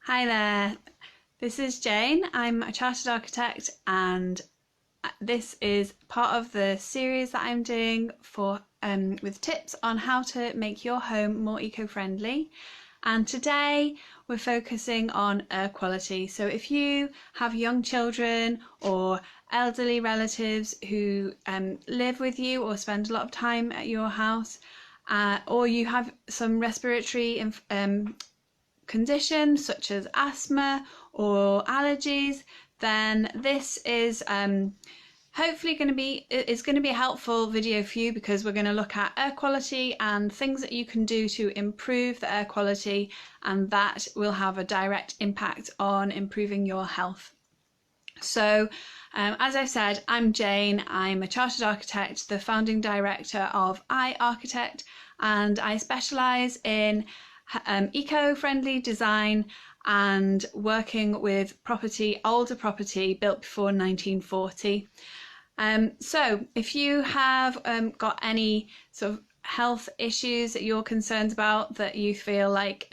Hi there, this is Jane. I'm a chartered architect and this is part of the series that I'm doing for with tips on how to make your home more eco-friendly. And today we're focusing on air quality. So if you have young children or elderly relatives who live with you or spend a lot of time at your house, or you have some respiratory conditions such as asthma or allergies, then this is hopefully going to be a helpful video for you, because we're going to look at air quality and things that you can do to improve the air quality, and that will have a direct impact on improving your health. So as I said, I'm Jane. I'm a chartered architect, the founding director of iArchitect, and I specialise in eco-friendly design and working with older property built before 1940. So if you have got any sort of health issues that you're concerned about, that you feel like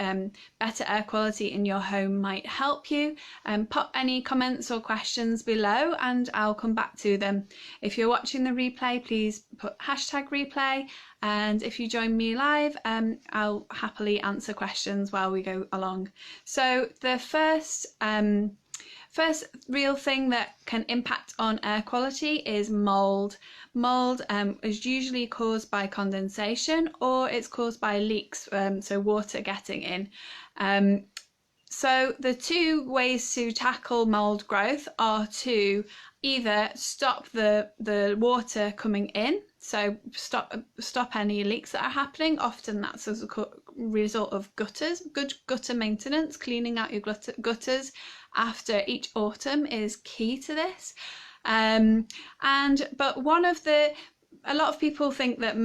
better air quality in your home might help you, pop any comments or questions below and I'll come back to them. If you're watching the replay, please put #replay, and if you join me live, I'll happily answer questions while we go along. So the first real thing that can impact on air quality is mold. Mold is usually caused by condensation, or it's caused by leaks, so water getting in. So the two ways to tackle mold growth are to either stop the water coming in, so stop any leaks that are happening. Often that's as a result of gutters. Good gutter maintenance, cleaning out your gutters after each autumn is key to this. But a lot of people think that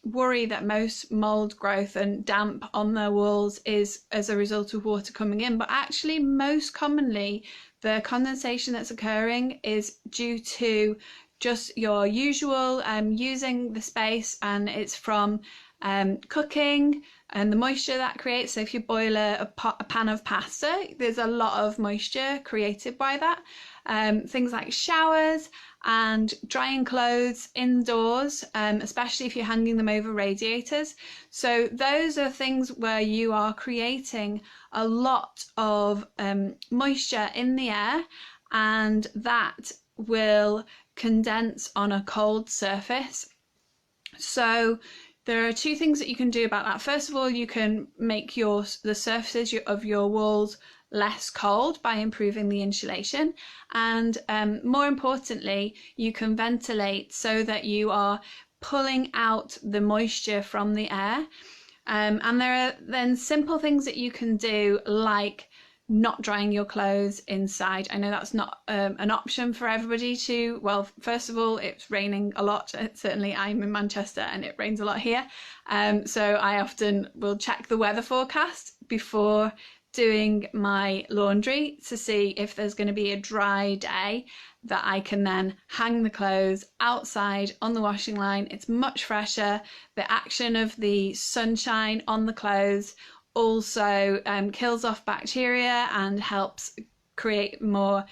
worry that most mold growth and damp on their walls is as a result of water coming in, but actually most commonly the condensation that's occurring is due to just your usual using the space, and it's from cooking and the moisture that creates. So if you boil a pan of pasta, there's a lot of moisture created by that. Things like showers and drying clothes indoors, especially if you're hanging them over radiators. So those are things where you are creating a lot of moisture in the air, and that will condense on a cold surface. So there are two things that you can do about that. First of all, you can make the surfaces of your walls less cold by improving the insulation, and more importantly, you can ventilate so that you are pulling out the moisture from the air. And there are then simple things that you can do, like not drying your clothes inside. I know that's not an option for everybody to. Well, first of all, it's raining a lot. Certainly I'm in Manchester and it rains a lot here. So I often will check the weather forecast before doing my laundry to see if there's going to be a dry day, that I can then hang the clothes outside on the washing line. It's much fresher. The action of the sunshine on the clothes also kills off bacteria and helps create more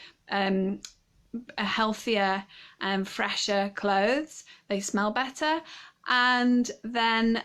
healthier and fresher clothes. They smell better, and then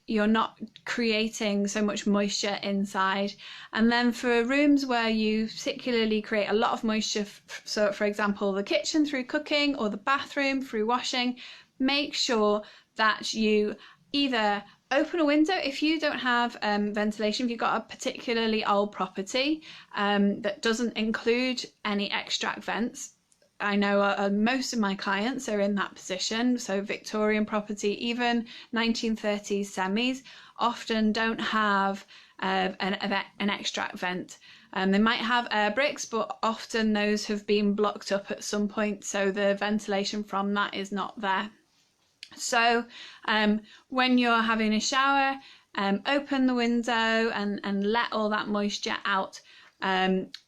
you're not creating so much moisture inside. And then for rooms where you particularly create a lot of moisture, so for example the kitchen through cooking or the bathroom through washing, make sure that you either open a window if you don't have ventilation. If you've got a particularly old property that doesn't include any extract vents, I know most of my clients are in that position. So Victorian property, even 1930s semis, often don't have an extract vent. They might have air bricks, but often those have been blocked up at some point, so the ventilation from that is not there. So when you're having a shower, open the window and let all that moisture out.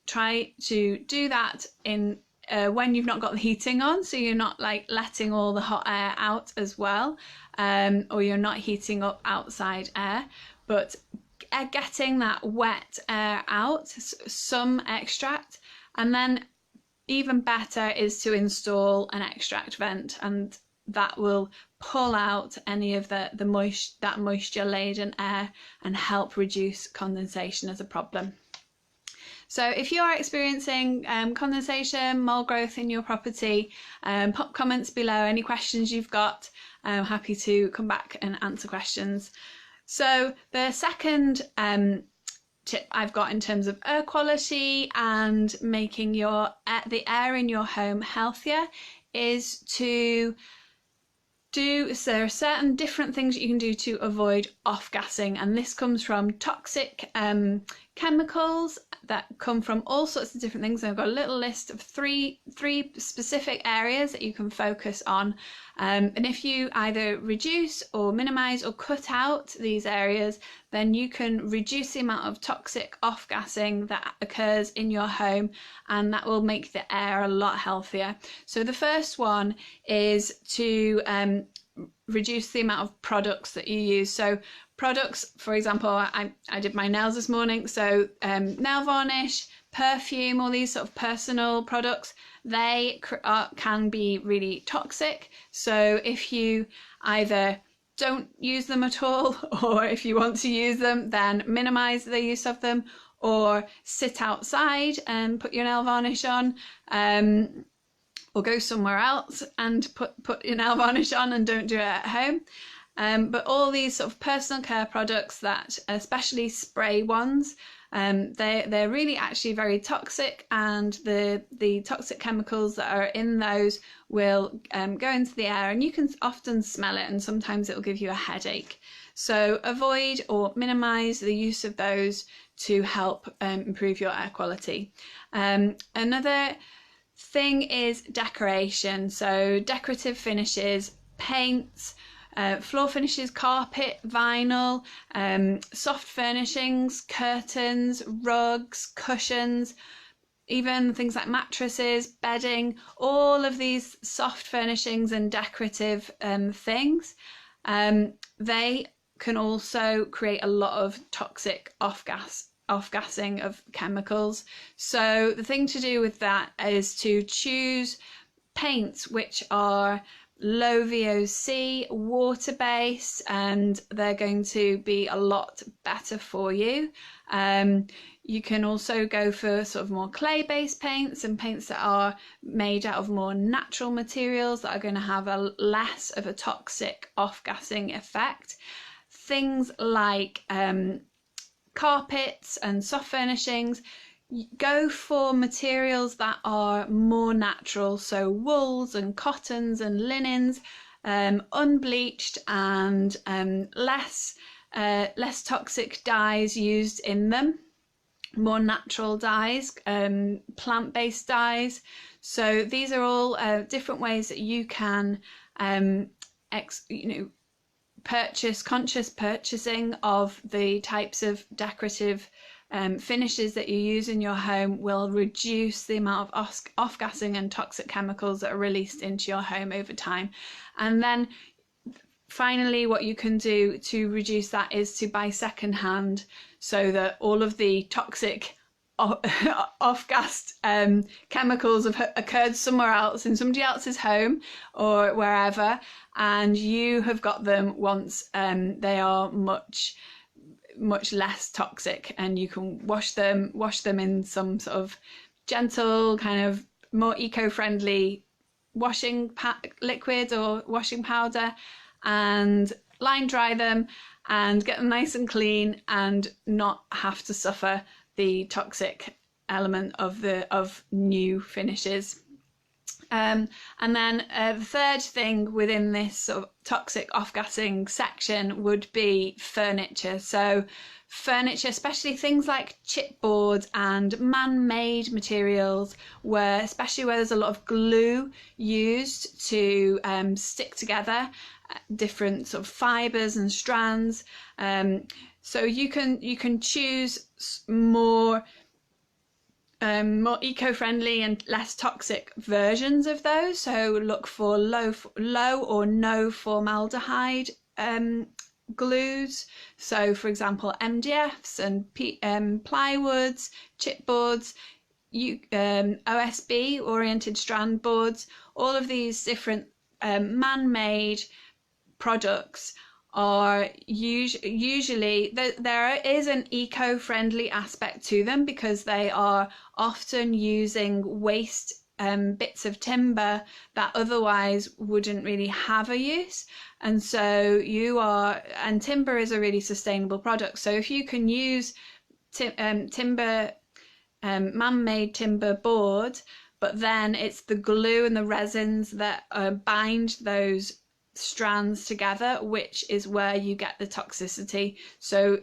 Try to do that in when you've not got the heating on, so you're not like letting all the hot air out as well, or you're not heating up outside air, but getting that wet air out, some extract, and then even better is to install an extract vent, and that will pull out any of that moisture laden air and help reduce condensation as a problem. So if you are experiencing condensation, mold growth in your property, pop comments below, any questions you've got. I'm happy to come back and answer questions. So the second tip I've got in terms of air quality and making the air in your home healthier is to so there are certain different things that you can do to avoid off-gassing, and this comes from toxic chemicals that come from all sorts of different things. And I've got a little list of three specific areas that you can focus on, and if you either reduce or minimize or cut out these areas, then you can reduce the amount of toxic off-gassing that occurs in your home, and that will make the air a lot healthier. So the first one is to reduce the amount of products that you use. So products, for example, I did my nails this morning, so nail varnish, perfume, all these sort of personal products, they can be really toxic. So if you either don't use them at all, or if you want to use them, then minimize the use of them, or sit outside and put your nail varnish on, or go somewhere else and put your nail varnish on, and don't do it at home. But all these sort of personal care products, that especially spray ones, they're really actually very toxic, and the toxic chemicals that are in those will go into the air, and you can often smell it, and sometimes it will give you a headache. So avoid or minimize the use of those to help improve your air quality. Another thing is decoration. So decorative finishes, paints, floor finishes, carpet, vinyl, soft furnishings, curtains, rugs, cushions, even things like mattresses, bedding, all of these soft furnishings and decorative things, they can also create a lot of toxic off-gassing of chemicals. So the thing to do with that is to choose paints which are low VOC, water-based, and they're going to be a lot better for you. You can also go for sort of more clay-based paints, and paints that are made out of more natural materials that are going to have a less of a toxic off-gassing effect. Things like carpets and soft furnishings, go for materials that are more natural, so wools and cottons and linens, unbleached, and less toxic dyes used in them, more natural dyes, plant-based dyes. So these are all different ways that you can conscious purchasing of the types of decorative finishes that you use in your home will reduce the amount of off-gassing and toxic chemicals that are released into your home over time. And then finally, what you can do to reduce that is to buy secondhand, so that all of the toxic off-gassed chemicals have occurred somewhere else, in somebody else's home or wherever, and you have got them once they are much less toxic, and you can wash them in some sort of gentle, kind of more eco-friendly washing liquid or washing powder, and line dry them and get them nice and clean, and not have to suffer the toxic element of new finishes. And then the third thing within this sort of toxic off-gassing section would be furniture. So furniture, especially things like chipboard and man-made materials, especially where there's a lot of glue used to stick together different sort of fibres and strands. So you can choose more eco-friendly and less toxic versions of those. So look for low or no formaldehyde glues. So for example, MDFs and plywoods, chipboards, OSB, oriented strand boards, all of these different man-made products are usually there is an eco-friendly aspect to them, because they are often using waste bits of timber that otherwise wouldn't really have a use. And so timber is a really sustainable product. So if you can use timber, man-made timber board, but then it's the glue and the resins that bind those strands together, which is where you get the toxicity. So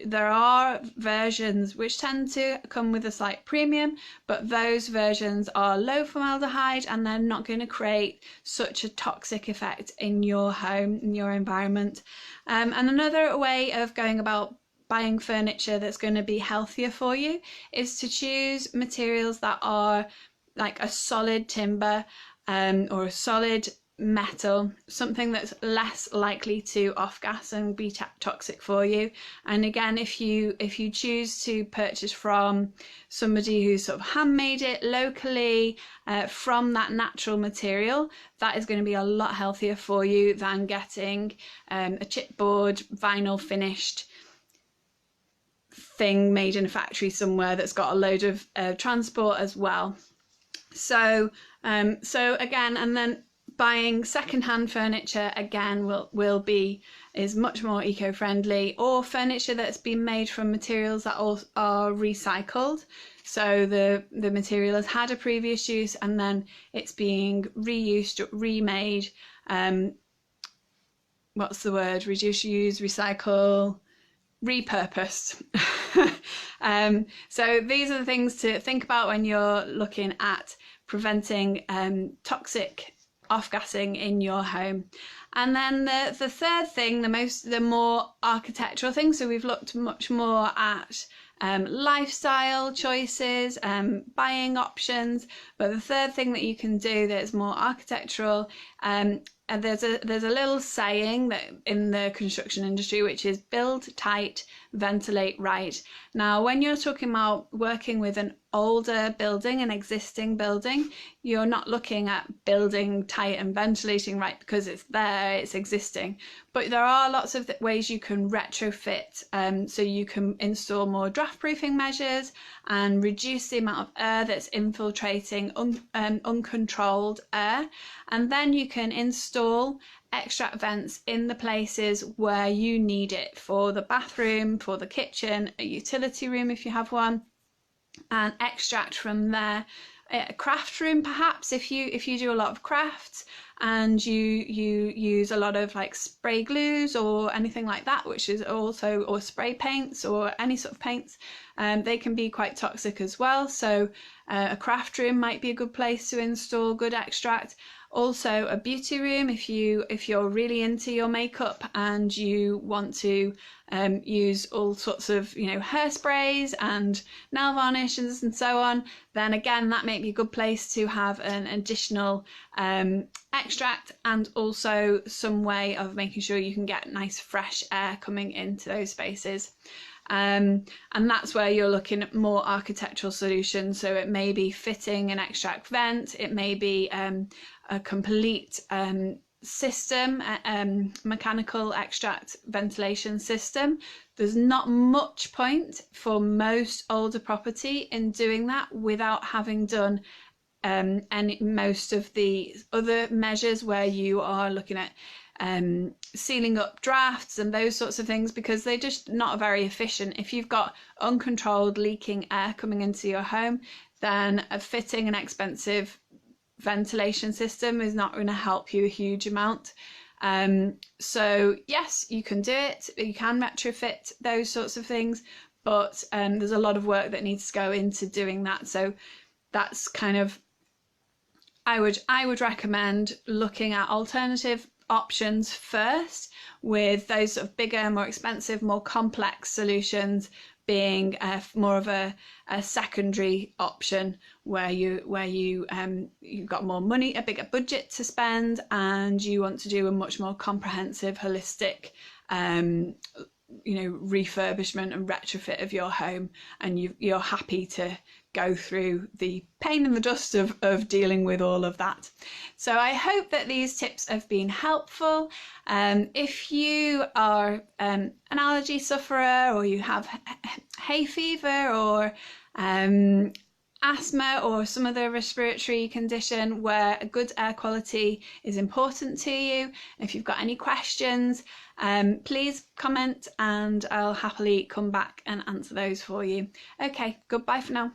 there are versions which tend to come with a slight premium, but those versions are low formaldehyde and they're not going to create such a toxic effect in your home, in your environment. And another way of going about buying furniture that's going to be healthier for you is to choose materials that are like a solid timber or a solid metal, something that's less likely to off-gas and be toxic for you. And again, if you choose to purchase from somebody who's sort of handmade it locally from that natural material, that is going to be a lot healthier for you than getting a chipboard, vinyl finished thing made in a factory somewhere that's got a load of transport as well. So again, and then buying second-hand furniture again is much more eco-friendly, or furniture that's been made from materials that are recycled. So the material has had a previous use and then it's being reused, remade. What's the word? Reduce, use, recycle, repurposed. So these are the things to think about when you're looking at preventing toxic off-gassing in your home. And then the third thing, the more architectural thing, so we've looked much more at lifestyle choices, buying options, but the third thing that you can do that's more architectural, and there's a little saying that in the construction industry, which is build tight, ventilate right. Now, when you're talking about working with an older building, an existing building, you're not looking at building tight and ventilating right because it's there, it's existing. But there are lots of ways you can retrofit, so you can install more draft proofing measures and reduce the amount of air that's infiltrating uncontrolled air. And then you can install extract vents in the places where you need it, for the bathroom, for the kitchen, a utility room if you have one, and extract from there. A craft room, perhaps, if you do a lot of crafts and you use a lot of like spray glues or anything like that, which is also, or spray paints or any sort of paints, they can be quite toxic as well. So a craft room might be a good place to install good extract. Also a beauty room, if you're really into your makeup and you want to use all sorts of hairsprays and nail varnishes and so on, then again that may be a good place to have an additional extract, and also some way of making sure you can get nice fresh air coming into those spaces. And that's where you're looking at more architectural solutions. So it may be fitting an extract vent, it may be a complete system, mechanical extract ventilation system. There's not much point for most older property in doing that without having done most of the other measures where you are looking at sealing up drafts and those sorts of things, because they're just not very efficient. If you've got uncontrolled leaking air coming into your home, then fitting an expensive ventilation system is not going to help you a huge amount. So yes, you can do it, you can retrofit those sorts of things, but there's a lot of work that needs to go into doing that. So that's kind of, I would recommend looking at alternative options first, with those sort of bigger, more expensive, more complex solutions being more of a secondary option, where you've got more money, a bigger budget to spend, and you want to do a much more comprehensive, holistic refurbishment and retrofit of your home, and you're happy to go through the pain and the dust of dealing with all of that. So I hope that these tips have been helpful. If you are an allergy sufferer, or you have hay fever, or asthma, or some other respiratory condition where a good air quality is important to you, if you've got any questions, please comment and I'll happily come back and answer those for you. Okay, goodbye for now.